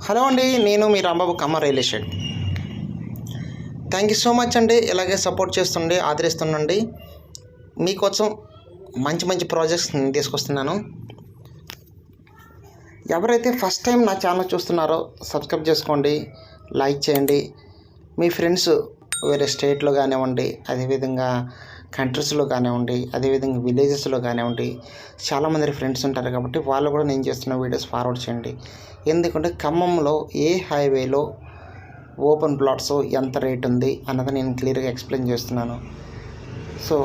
Hello అండి, నేను మీ Rambabu Kamma real estate. Thank you so much అండి. ఇలాగే సపోర్ట్ చేస్తుండే ఆదరిస్తుండండి. మీకోసం మంచి మంచి ప్రాజెక్ట్స్ నేను తీసుకొస్తున్నాను. ఎవరైతే ఫస్ట్ టైం నా ఛానల్ చూస్తున్నారో సబ్స్క్రైబ్ చేసుకోండి, లైక్ చేయండి. మీ ఫ్రెండ్స్ వేరే స్టేట్లో కానివ్వండి, అదేవిధంగా కంట్రీస్లో కానివ్వండి, అదేవిధంగా విలేజెస్లో కానివ్వండి, చాలామంది ఫ్రెండ్స్ ఉంటారు కాబట్టి వాళ్ళు కూడా నేను చేస్తున్న వీడియోస్ ఫార్వర్డ్ చేయండి. ఎందుకంటే ఖమ్మంలో ఏ హైవేలో ఓపెన్ ప్లాట్స్ ఎంత రేట్ ఉంది అన్నది నేను క్లియర్గా ఎక్స్ప్లెయిన్ చేస్తున్నాను. సో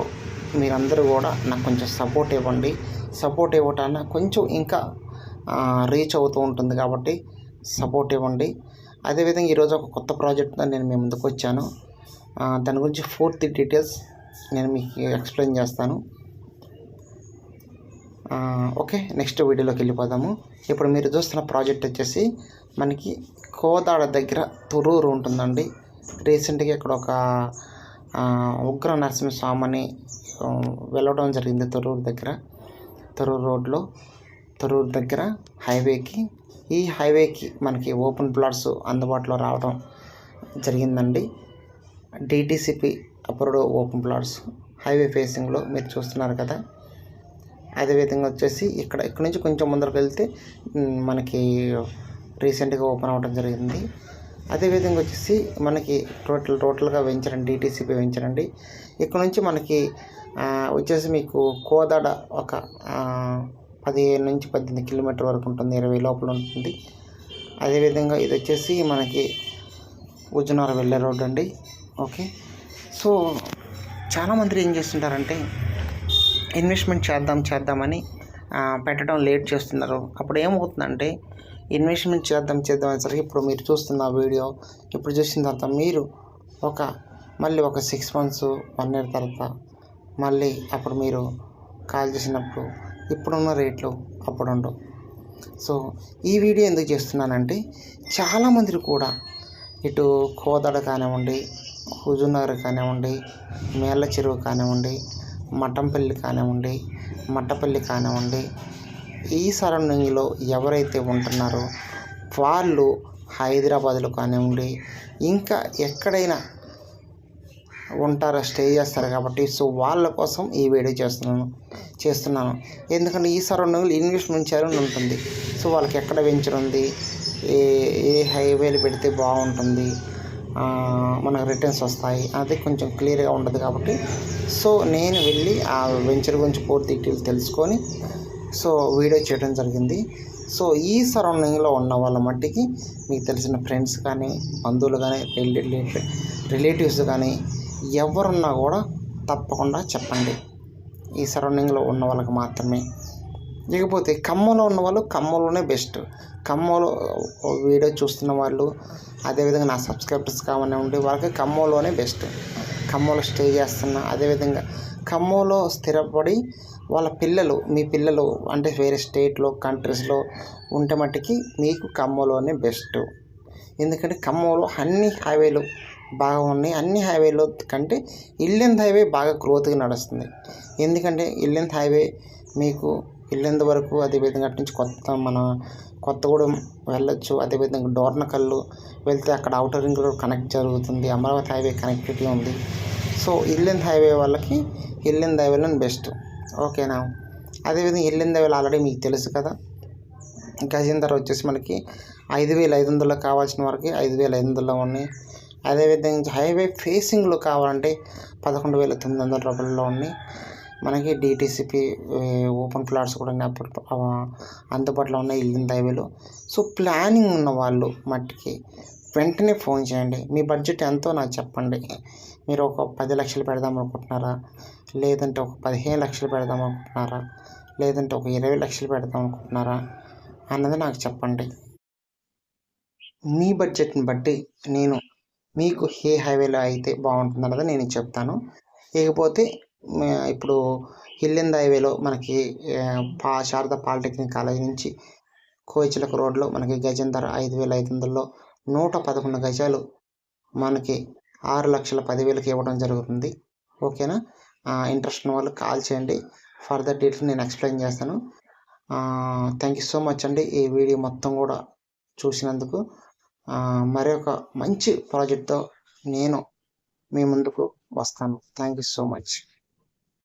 మీరందరూ కూడా నాకు కొంచెం సపోర్ట్ ఇవ్వండి. సపోర్ట్ ఇవ్వటాన కొంచెం ఇంకా రీచ్ అవుతూ ఉంటుంది కాబట్టి సపోర్ట్ ఇవ్వండి. అదేవిధంగా ఈరోజు ఒక కొత్త ప్రాజెక్ట్తో నేను మీ ముందుకు వచ్చాను. దాని గురించి పూర్తి డీటెయిల్స్ నేను మీకు ఎక్స్ప్లెయిన్ చేస్తాను. ఓకే, నెక్స్ట్ వీడియోలోకి వెళ్ళిపోదాము. ఇప్పుడు మీరు చూస్తున్న ప్రాజెక్ట్ వచ్చేసి మనకి కోదాడ దగ్గర తురూరు ఉంటుందండి. రీసెంట్గా ఇక్కడ ఒక ఉగ్ర నరసింహస్వామిని వెళ్ళడం జరిగింది తురూరు రోడ్లో, తురూరు దగ్గర హైవేకి. ఈ హైవేకి మనకి ఓపెన్ ప్లాట్స్ అందుబాటులో రావడం జరిగిందండి. DTCP approved open plots highway ఫేసింగ్లో మీరు చూస్తున్నారు కదా. అదేవిధంగా వచ్చేసి ఇక్కడ నుంచి కొంచెం ముందరకు వెళ్తే మనకి రీసెంట్గా ఓపెన్ అవ్వడం జరిగింది. అదేవిధంగా వచ్చేసి మనకి టోటల్గా వెంచరండి, డిటిసిపి వెంచరండి. ఇక్కడ నుంచి మనకి వచ్చేసి మీకు కోదాడ ఒక 15 నుంచి 18 కిలోమీటర్ వరకు ఉంటుంది, 20 లోపల ఉంటుంది. అదేవిధంగా ఇది వచ్చేసి మనకి ఉజ్జనవరం వెళ్ళే రోడ్ అండి. ఓకే, సో చాలామంది ఏం చేస్తుంటారంటే ఇన్వెస్ట్మెంట్ చేద్దామని పెట్టడం లేట్ చేస్తున్నారు. అప్పుడు ఏమవుతుందంటే ఇన్వెస్ట్మెంట్ చేద్దామనేసరికి ఇప్పుడు మీరు చూస్తున్న వీడియో ఇప్పుడు చూసిన తర్వాత మీరు మళ్ళీ ఒక 6 months 1 year తర్వాత మళ్ళీ అప్పుడు మీరు కాల్ చేసినప్పుడు ఇప్పుడున్న రేట్లు అప్పుడు ఉండవు. సో ఈ వీడియో ఎందుకు చేస్తున్నానంటే చాలామంది కూడా ఇటు కోదాడ కానివ్వండి, హుజూర్నగర్ కానివ్వండి, మేళ్ళ చెరువు కానివ్వండి, మఠంపల్లి కానివ్వండి, మట్టపల్లి కానివ్వండి, ఈ సరౌండింగ్లో ఎవరైతే ఉంటున్నారో వాళ్ళు హైదరాబాద్లో కానివ్వండి ఇంకా ఎక్కడైనా ఉంటారో స్టే చేస్తారు కాబట్టి సో వాళ్ళ కోసం ఈ వీడియో చేస్తున్నాను. ఎందుకంటే ఈ సరౌండింగ్లో ఇన్వెస్ట్మెంట్ చేయాలని ఉంటుంది. సో వాళ్ళకి ఎక్కడ వెంచర్ ఉంది, ఏ హైవేలు పెడితే బాగుంటుంది, మనకు రిటర్న్స్ వస్తాయి అది కొంచెం క్లియర్గా ఉండదు కాబట్టి సో నేను వెళ్ళి ఆ వెంచర్ గురించి పూర్తి డీటెయిల్స్ తెలుసుకొని సో వీడియో చేయడం జరిగింది. సో ఈ సరౌండింగ్లో ఉన్న వాళ్ళ మట్టికి మీకు తెలిసిన ఫ్రెండ్స్ కానీ, బంధువులు కానీ, రిలేటివ్స్ కానీ ఎవరున్నా కూడా తప్పకుండా చెప్పండి. ఈ సరౌండింగ్లో ఉన్న వాళ్ళకి మాత్రమే. లేకపోతే ఖమ్మంలో ఉన్న వాళ్ళు ఖమ్మంలోనే బెస్ట్. ఖమ్మంలో వీడియో చూస్తున్న వాళ్ళు అదేవిధంగా నా సబ్స్క్రైబర్స్ కానివ్వండి వాళ్ళకి ఖమ్మంలోనే బెస్ట్. ఖమ్మంలో స్టే చేస్తున్న అదేవిధంగా ఖమ్మంలో స్థిరపడి వాళ్ళ మీ పిల్లలు అంటే వేరే స్టేట్లో కంట్రీస్లో ఉంటే మట్టికి మీకు ఖమ్మంలోనే బెస్ట్. ఎందుకంటే ఖమ్మంలో అన్ని హైవేలు బాగా ఉన్నాయి. అన్ని హైవేలో కంటే ఇల్లెంద్ హైవే బాగా గ్రోత్గా నడుస్తుంది. ఎందుకంటే ఇల్లెంద్ హైవే మీకు ఇల్లెంద్ వరకు, అదేవిధంగా అటు నుంచి కొత్తగూడెం వెళ్ళొచ్చు, అదేవిధంగా డోర్నకల్లు వెళ్తే అక్కడ అవుటర్ రింగ్ రోడ్ కనెక్ట్ జరుగుతుంది, అమరావతి హైవే కనెక్టివిటీ ఉంది. సో ఇల్లెంద్ హైవే వాళ్ళకి ఇల్లెంద్ హైవేలో బెస్ట్. ఓకేనా. అదేవిధంగా ఇల్లెంద్ హైవేలో ఆల్రెడీ మీకు తెలుసు కదా. గజం ధర వచ్చేసి మనకి 5,500 కావాల్సిన వరకు 5,500 ఉన్నాయి. అదేవిధంగా హైవే ఫేసింగ్లో కావాలంటే 11,900 రూపాయలలో ఉన్నాయి. మనకి డిటిసిపి ఓపెన్ ప్లాట్స్ కూడా అందుబాటులో ఉన్నాయి ఇల్లెంద్ హైవేలో. సో ప్లానింగ్ ఉన్న వాళ్ళు మట్టికి వెంటనే ఫోన్ చేయండి. మీ బడ్జెట్ ఎంతో నాకు చెప్పండి. మీరు ఒక 10 లక్షలు పెడదాం అనుకుంటున్నారా, లేదంటే ఒక 15 లక్షలు పెడదాం అనుకుంటున్నారా, లేదంటే ఒక 20 లక్షలు పెడదాం అనుకుంటున్నారా అన్నది నాకు చెప్పండి. మీ బడ్జెట్ని బట్టి నేను మీకు ఏ హైవేలో అయితే బాగుంటుంది అన్నది నేను చెప్తాను. ఇకపోతే ఇప్పుడు ఇల్లెంద్ హైవేలో మనకి శారదా పాలిటెక్నిక్ కాలేజ్ నుంచి కోయిచిలక రోడ్లో మనకి గజం ధర 5,500లో 111 గజాలు మనకి 6,10,000కి ఇవ్వడం జరుగుతుంది. ఓకేనా. ఇంట్రెస్ట్ ఉన్న వాళ్ళు కాల్ చేయండి. ఫర్దర్ డీటెయిల్స్ నేను ఎక్స్ప్లెయిన్ చేస్తాను. థ్యాంక్ యూ సో మచ్ అండి. ఈ వీడియో మొత్తం కూడా చూసినందుకు. మరొక మంచి ప్రాజెక్ట్తో నేను మీ ముందుకు వస్తాను. Thank you so much.